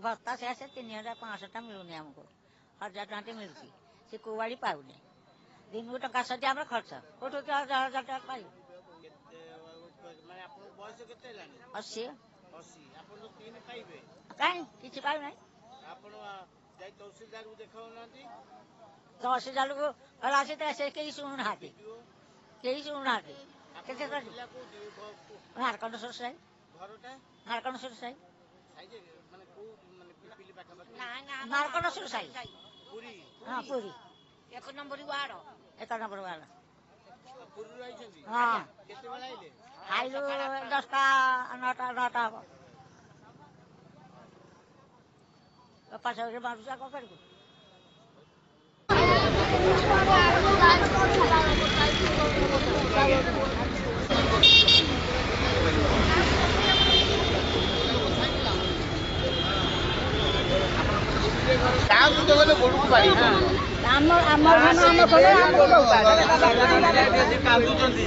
भत्ता से 3,500 मिलूनी आमको 1,000 टଙ୍କା मिलुची से कोवाड़ी पाउनी दिन को टका सजे हमरा खर्च कोठो 1,000 टका पाई माने आपन बयस केते लानी 80 आपन तो 3 पाइबे काई किछि पाइ नै आपन जाई तहसीलदार को देखाउ नांती तहसीलदार को हला से ते केही सुनु नाती केते कर नारकंड सोसाई घरटा नारकंड सोसाई साइजे माने को माने पिपिली पाखा पाखा ना नारकंड सोसाई पूरी हां पूरी 1 नंबर वार्ड 1 नंबर वाला पूरी रही छथि हां केते बेला आइले आइलो 10टा 9टा पाछा रे मारुचा को करबो काम तो गले गोडू पाड़ी ଆମର କାନ୍ଦୁଛନ୍ତି